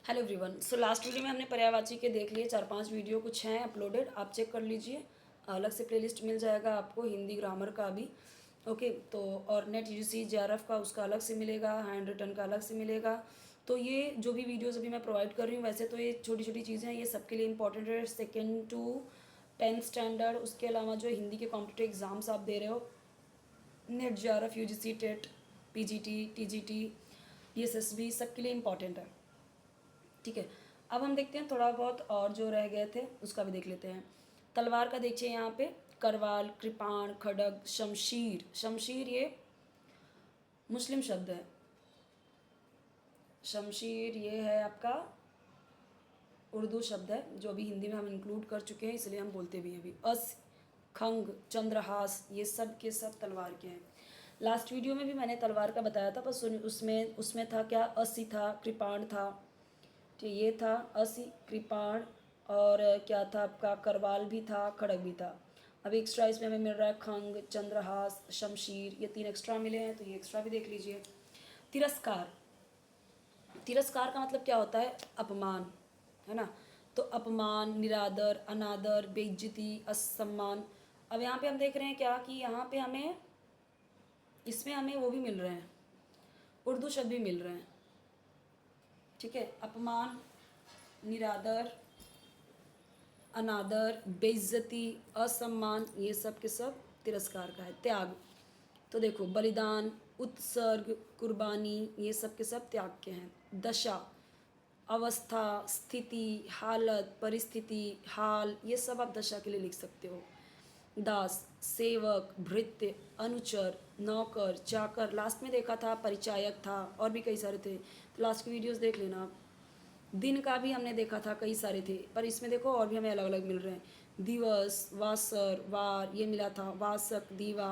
Hello everyone. So last video में हमने पर्यायवाची के देख लिए 4-5 वीडियो कुछ हैं अपलोडेड, आप चेक कर लीजिए। अलग से प्लेलिस्ट मिल जाएगा आपको हिंदी ग्रामर का भी। ओके, तो और नेट यूजी जेआरएफ का उसका अलग से मिलेगा, हैंड रिटन का अलग से मिलेगा। तो ये जो भी वीडियोज़ अभी मैं प्रोवाइड कर रही हूँ, वैसे तो ये छोटी छोटी चीज़ें हैं, ये सबके लिए इंपॉर्टेंट है, 2nd to 10th स्टैंडर्ड। उसके अलावा जो हिंदी के कॉम्पिटिटिव एग्ज़ाम्स आप दे रहे हो, NET JRF, UGC TET, PGT, TGT, SSB, सबके लिए इम्पॉर्टेंट है। ठीक है, अब हम देखते हैं थोड़ा बहुत और जो रह गए थे उसका भी देख लेते हैं। तलवार का देखिए यहाँ पे, करवाल, कृपाण, खड़ग, शमशीर। शमशीर ये मुस्लिम शब्द है। शमशीर ये है आपका उर्दू शब्द है, जो भी हिंदी में हम इंक्लूड कर चुके हैं, इसलिए हम बोलते भी हैं अभी। अस, खंग, चंद्रहास, ये सब के सब तलवार के हैं। लास्ट वीडियो में भी मैंने तलवार का बताया था, बस उसमें उसमें था क्या, असी था, कृपाण था, ठीक, ये था असी, कृपाण, और क्या था आपका, करवाल भी था, खड़ग भी था। अब एक्स्ट्रा इसमें हमें मिल रहा है खंग, चंद्रहास, शमशीर, ये 3 एक्स्ट्रा मिले हैं, तो ये एक्स्ट्रा भी देख लीजिए। तिरस्कार। तिरस्कार का मतलब क्या होता है, अपमान, है ना। तो अपमान, निरादर, अनादर, बेइज्जती, असम्मान। अब यहाँ पे हम देख रहे हैं क्या कि यहाँ पे हमें, इसमें हमें वो भी मिल रहे हैं, उर्दू शब्द भी मिल रहे हैं। ठीक है, अपमान, निरादर, अनादर, बेइज्जती, असम्मान, ये सब के सब तिरस्कार का है। त्याग, तो देखो बलिदान, उत्सर्ग, कुर्बानी, ये सब के सब त्याग के हैं। दशा, अवस्था, स्थिति, हालत, परिस्थिति, हाल, ये सब आप दशा के लिए लिख सकते हो। दास, सेवक, भृत्य, अनुचर, नौकर, चाकर, लास्ट में देखा था परिचायक था, और भी कई सारे थे, तो लास्ट की वीडियोस देख लेना आप। दिन का भी हमने देखा था, कई सारे थे, पर इसमें देखो और भी हमें अलग अलग मिल रहे हैं। दिवस, वासर, वार, ये मिला था, वासक, दीवा।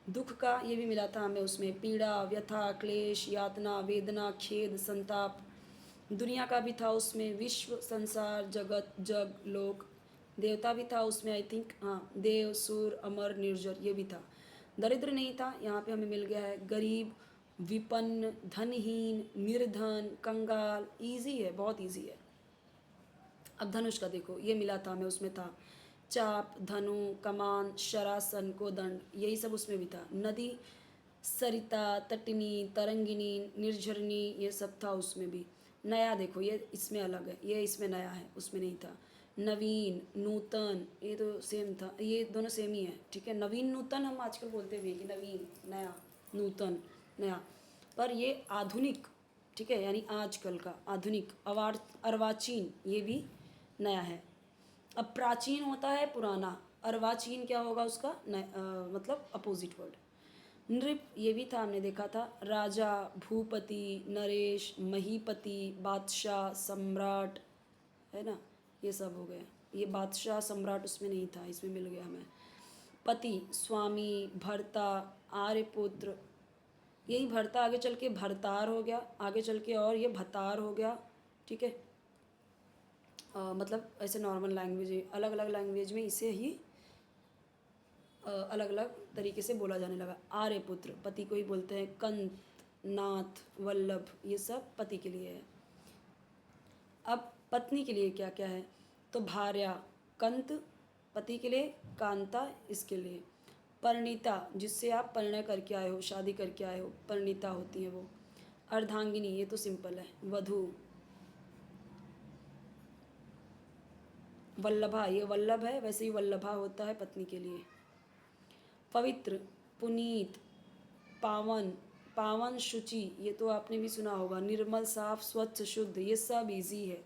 दुख का ये भी मिला था हमें उसमें, पीड़ा, व्यथा, क्लेश, यातना, वेदना, खेद, संताप। दुनिया का भी था उसमें, विश्व, संसार, जगत, जग, लोक। देवता भी था उसमें, आई थिंक, हाँ, देव, सुर, अमर, निर्जर, ये भी था। दरिद्र नहीं था, यहाँ पे हमें मिल गया है गरीब, विपन्न, धनहीन, निर्धन, कंगाल। इजी है, बहुत इजी है। अब धनुष का देखो, ये मिला था हमें, उसमें था चाप, धनु, कमान, शरासन, कोदंड, यही सब उसमें भी था। नदी, सरिता, तटिनी, तरंगिनी, निर्झरनी, ये सब था उसमें भी। नया देखो, ये इसमें अलग है, ये इसमें नया है, उसमें नहीं था। नवीन, नूतन, ये तो सेम था, ये दोनों सेम ही है। ठीक है, नवीन नूतन हम आजकल बोलते भी हैं कि नवीन, नया, नूतन, नया, पर ये आधुनिक, ठीक है, यानी आजकल का आधुनिक। अर्वाचीन, ये भी नया है। अब प्राचीन होता है पुराना, अर्वाचीन क्या होगा उसका, मतलब अपोजिट वर्ड। नृप, ये भी था, हमने देखा था। राजा, भूपति, नरेश, महीपति, बादशाह, सम्राट, है ना, ये सब हो गया। ये बादशाह सम्राट उसमें नहीं था, इसमें मिल गया हमें। पति, स्वामी, भर्ता, आर्यपुत्र, यही भर्ता आगे चल के भरतार हो गया, आगे चल के और ये भतार हो गया। ठीक है, मतलब ऐसे नॉर्मल लैंग्वेज, अलग अलग लैंग्वेज में इसे ही अलग अलग तरीके से बोला जाने लगा। आर्यपुत्र, पति को ही बोलते हैं। कंत, नाथ, वल्लभ, ये सब पति के लिए है। अब पत्नी के लिए क्या क्या है, तो भार्या, कंत, पति के लिए, कांता, इसके लिए। परिणीता, जिससे आप परिणय करके आए हो, शादी करके आए हो, परिणीता होती है वो। अर्धांगिनी, ये तो सिंपल है। वधू, वल्लभा, ये वल्लभ है, वैसे ही वल्लभा होता है पत्नी के लिए। पवित्र, पुनीत, पावन, पावन, शुचि, ये तो आपने भी सुना होगा। निर्मल, साफ, स्वच्छ, शुद्ध, ये सब इजी है,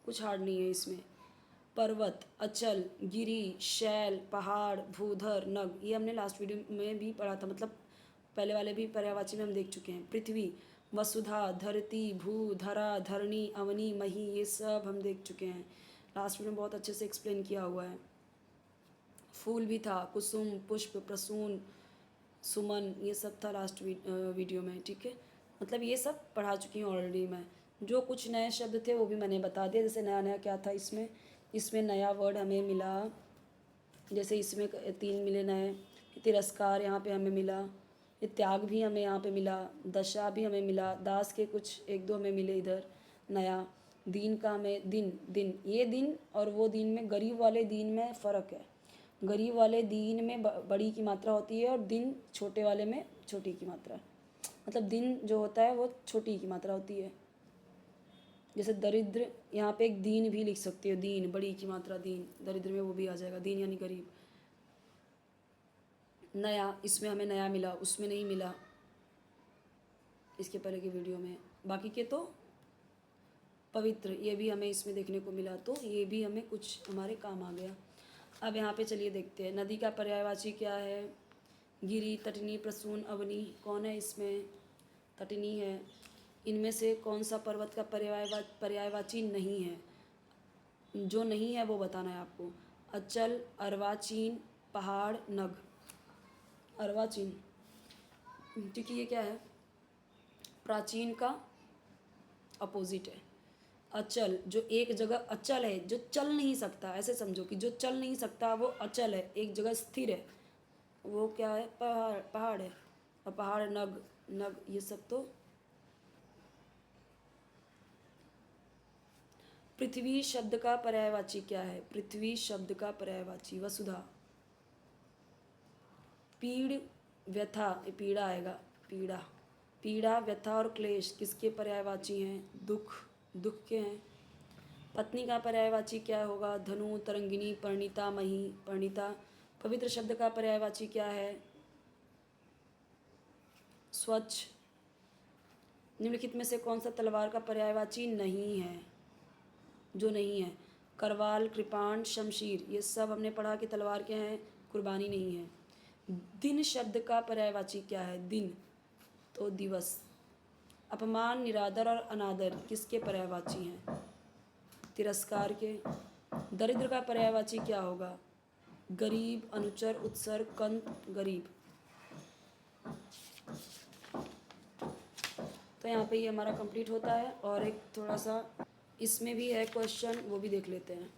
कुछ हार्ड नहीं है इसमें। पर्वत, अचल, गिरी, शैल, पहाड़, भूधर, नग, ये हमने लास्ट वीडियो में भी पढ़ा था, मतलब पहले वाले भी पर्यायवाची में हम देख चुके हैं। पृथ्वी, वसुधा, धरती, भू, धरा, धरणी, अवनी, मही, ये सब हम देख चुके हैं, लास्ट वीडियो में बहुत अच्छे से एक्सप्लेन किया हुआ है। फूल भी था, कुसुम, पुष्प, प्रसून, सुमन, ये सब था लास्ट वीडियो में। ठीक है, मतलब ये सब पढ़ा चुकी हूँ ऑलरेडी मैं। जो कुछ नए शब्द थे वो भी मैंने बता दिया, जैसे नया नया क्या था इसमें, इसमें नया वर्ड हमें मिला, जैसे इसमें 3 मिले नए। तिरस्कार यहाँ पे हमें मिला, ये त्याग भी हमें यहाँ पे मिला, दशा भी हमें मिला, दास के कुछ 1-2 हमें मिले इधर, नया। दीन का में दिन, दिन, ये दिन और वो दिन में, गरीब वाले दीन में फ़र्क है। गरीब वाले दीन में बड़ी की मात्रा होती है और दिन छोटे वाले में छोटी की मात्रा, मतलब दिन जो होता है वो छोटी की मात्रा होती है। जैसे दरिद्र, यहाँ पे एक दीन भी लिख सकते हो, दीन बड़ी की मात्रा, दीन, दरिद्र में वो भी आ जाएगा, दीन यानी गरीब। नया, इसमें हमें नया मिला, उसमें नहीं मिला इसके पहले की वीडियो में। बाकी के तो पवित्र, ये भी हमें इसमें देखने को मिला, तो ये भी हमें कुछ हमारे काम आ गया। अब यहाँ पे चलिए देखते हैं, नदी का पर्यायवाची क्या है। गिरी, तटनी, प्रसून, अवनी, कौन है इसमें? तटनी है। इनमें से कौन सा पर्वत का पर्यायवाची नहीं है? जो नहीं है वो बताना है आपको। अचल, अर्वाचीन, पहाड़, नग। अर्वाचीन, क्योंकि ये क्या है, प्राचीन का अपोजिट है। अचल, जो एक जगह अचल है, जो चल नहीं सकता, ऐसे समझो कि जो चल नहीं सकता वो अचल है, एक जगह स्थिर है, वो क्या है? पहाड़, पहाड़ है। और पहाड़, नग, नग, ये सब तो। पृथ्वी शब्द का पर्यायवाची क्या है? पृथ्वी शब्द का पर्यायवाची वसुधा। पीड़, व्यथा, ये पीड़ा आएगा, पीड़ा, पीड़ा, व्यथा और क्लेश किसके पर्यायवाची हैं? दुख, दुख के हैं। पत्नी का पर्यायवाची क्या होगा? धनु, तरंगिनी, परिणीता, मही, परिणीता। पवित्र शब्द का पर्यायवाची क्या है? स्वच्छ। निम्नलिखित में से कौन सा तलवार का पर्यायवाची नहीं है? जो नहीं है, करवाल, कृपाण, शमशीर, ये सब हमने पढ़ा कि तलवार क्या है, कुर्बानी नहीं है। दिन शब्द का पर्यायवाची क्या है? दिन, तो दिवस। अपमान, निरादर और अनादर किसके पर्यायवाची हैं? तिरस्कार के। दरिद्र का पर्यायवाची क्या होगा? गरीब, अनुचर, उत्सर्ग, कंत, गरीब। तो यहाँ पे ये हमारा कंप्लीट होता है। और एक थोड़ा सा इसमें भी है क्वेश्चन, वो भी देख लेते हैं।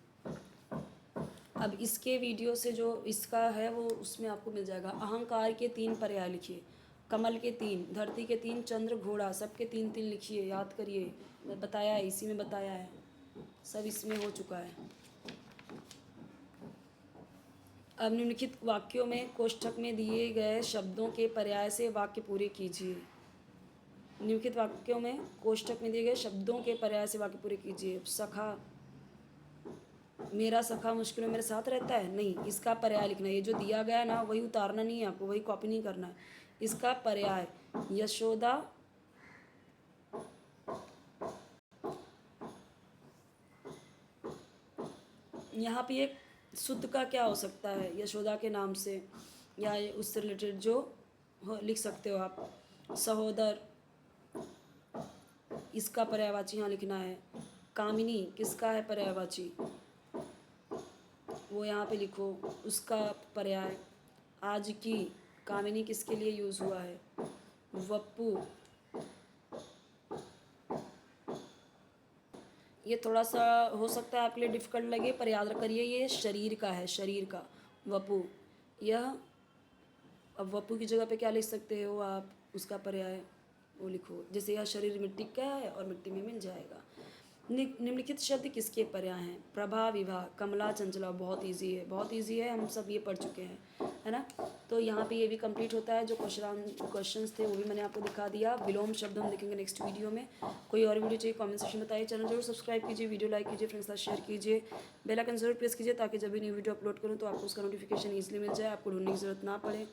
अब इसके वीडियो से जो इसका है वो उसमें आपको मिल जाएगा। अहंकार के 3 पर्याय लिखिए, कमल के 3, धरती के 3, चंद्र, घोड़ा, सबके 3-3 लिखिए, याद करिए। मैं बताया है, इसी में बताया है, सब इसमें हो चुका है। अब निम्नलिखित वाक्यों में कोष्ठक में दिए गए शब्दों के पर्याय से वाक्य पूरे कीजिए। निम्नलिखित वाक्यों में कोष्ठक में दिए गए शब्दों के पर्याय से वाक्य पूरे कीजिए। सखा, मेरा सखा मुश्किल में मेरे साथ रहता है, नहीं, इसका पर्याय लिखना है। ये जो दिया गया है ना, वही उतारना नहीं है आपको, वही कॉपी नहीं करना है। इसका पर्याय, यशोदा, यहाँ पे एक शुद्ध का क्या हो सकता है? यशोदा के नाम से या उससे रिलेटेड जो लिख सकते हो आप। सहोदर, इसका पर्यायवाची यहाँ लिखना है। कामिनी, किसका है पर्यायवाची? वो यहाँ पे लिखो, उसका पर्याय। आज की, कामिनी किसके लिए यूज़ हुआ है? वप्पू, ये थोड़ा सा हो सकता है आपके लिए डिफ़िकल्ट लगे, पर याद करिए ये शरीर का है, शरीर का। वपु, यह, अब वपु की जगह पे क्या लिख सकते हो आप? उसका पर्याय वो लिखो, जैसे यह शरीर मिट्टी का है और मिट्टी में मिल जाएगा। निम्नलिखित शब्द किसके पर्याय हैं? प्रभा, विभा, कमला, चंचला, बहुत इजी है, बहुत इजी है, हम सब ये पढ़ चुके हैं, है ना। तो यहाँ पे ये भी कंप्लीट होता है। जो क्वेश्चंस थे वो भी मैंने आपको दिखा दिया। विलोम शब्द हम देखेंगे नेक्स्ट वीडियो में। कोई और वीडियो चाहिए कमेंट सेक्शन में बताइए। चैनल जरूर सब्सक्राइब कीजिए, वीडियो लाइक कीजिए, फ्रेंड्स के साथ शेयर कीजिए, बेल आइकन जरूर प्रेस कीजिए, ताकि जब भी न्यू वीडियो अपलोड करूँ तो आपको उसका नोटिफिकेशन ईजिली मिल जाए, आपको ढूंढने की जरूरत ना पड़े।